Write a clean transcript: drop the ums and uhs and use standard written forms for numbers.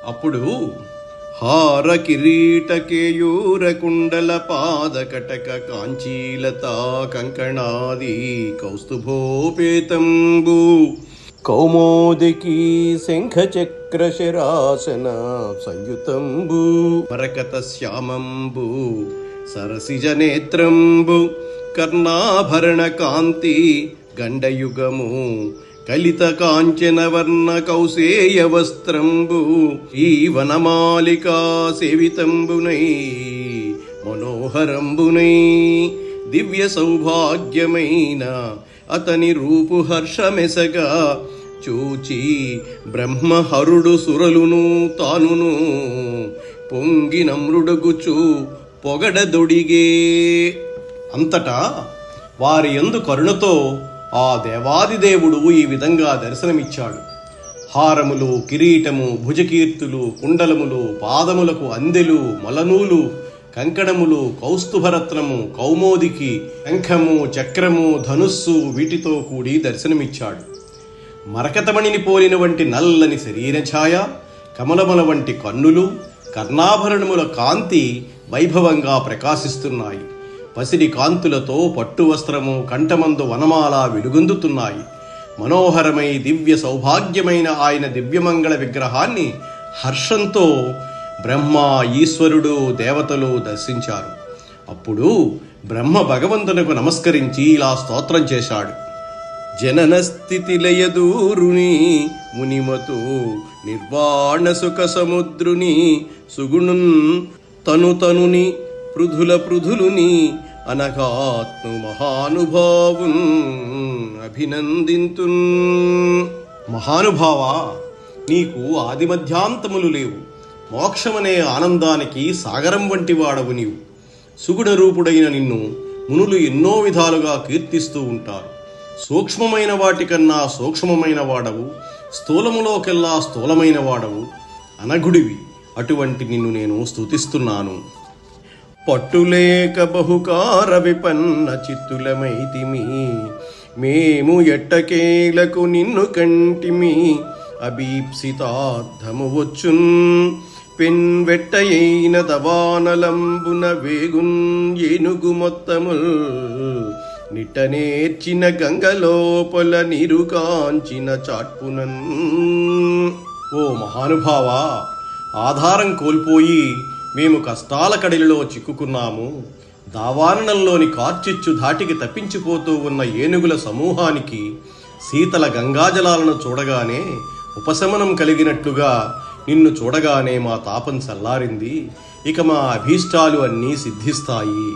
అప్పుడు హార కిరీట కేయూర కుండల పాదకటక కాంచీలతా కంకణాది కౌస్తుభోపేతంబు కౌమోదికి శంఖ చక్ర శరాసన సంయుతంబు మరకత శ్యామంబు సరసిజ నేత్రంబు కర్ణాభరణ కాంతి గండయుగము కలిత కాంచన వర్ణ కౌసేయ వస్త్రంబు ఈ వనమాలికా సేవితంబునై మనోహరంబునై దివ్య సౌభాగ్యమైన అతని రూపు హర్షమెసగా చూచి బ్రహ్మహరుడు సురలును తానును పొంగినమ్రుడుగుచు పొగడదొడిగే. అంతటా వారి యందు కరుణతో ఆ దేవాదిదేవుడు ఈ విధంగా దర్శనమిచ్చాడు. హారములు, కిరీటము, భుజకీర్తులు, కుండలములు, పాదములకు అందెలు, మలనూలు, కంకణములు, కౌస్తుభరత్నము, కౌమోదికి, శంఖము, చక్రము, ధనుస్సు వీటితో కూడి దర్శనమిచ్చాడు. మరకతమణిని పోలిన వంటి నల్లని శరీరఛాయ, కమలముల వంటి కన్నులు, కర్ణాభరణముల కాంతి వైభవంగా ప్రకాశిస్తున్నాయి. పసిడి కాంతులతో పట్టు వస్త్రము, కంఠమందు వనమాల వెలుగొందుతున్నాయి. మనోహరమై దివ్య సౌభాగ్యమైన ఆయన దివ్యమంగళ విగ్రహాన్ని హర్షంతో బ్రహ్మ, ఈశ్వరుడు, దేవతలు దర్శించారు. అప్పుడు బ్రహ్మ భగవంతునకు నమస్కరించి ఇలా స్తోత్రం చేశాడు. జనన స్థితి లయదూరుని మునిమతో నిర్వాణ సుఖ సముద్రుని సుగుణున్ తనుని పృథులుని అనఘాత్మ మహానుభావున్ అభినందింతున్. మహానుభావా, నీకు ఆదిమధ్యాంతములు లేవు. మోక్షమనే ఆనందానికి సాగరం వంటి వాడవు నీవు. సుగుణ రూపుడైన నిన్ను మునులు ఎన్నో విధాలుగా కీర్తిస్తూ ఉంటారు. సూక్ష్మమైన వాటికన్నా సూక్ష్మమైన వాడవు, స్థూలములోకెల్లా స్థూలమైన వాడవు, అనఘుడివి. అటువంటి నిన్ను నేను స్తుతిస్తున్నాను. పట్టులేక బహుకార విపన్న చిత్తులమైతిమి, మేము ఎట్టకేలకు నిన్ను కంటిమి. అభీప్సితార్థము వచ్చున్ పెన్వెట్టయైన దవానలంబున వేగున్ ఏనుగు మొత్తముల్ నిట్టనేర్చిన గంగలోపల నీరు కాంచిన చాట్పునన్. ఓ మహానుభావా, ఆధారం కోల్పోయి మేము కష్టాల కడిలిలో చిక్కుకున్నాము. దావాననంలోని కార్చిచ్చు ధాటికి తప్పించిపోతూ ఉన్న ఏనుగుల సమూహానికి శీతల గంగాజలాలను చూడగానే ఉపశమనం కలిగినట్లుగా నిన్ను చూడగానే మా తాపం చల్లారింది. ఇక మా అభీష్టాలు అన్నీ సిద్ధిస్తాయి.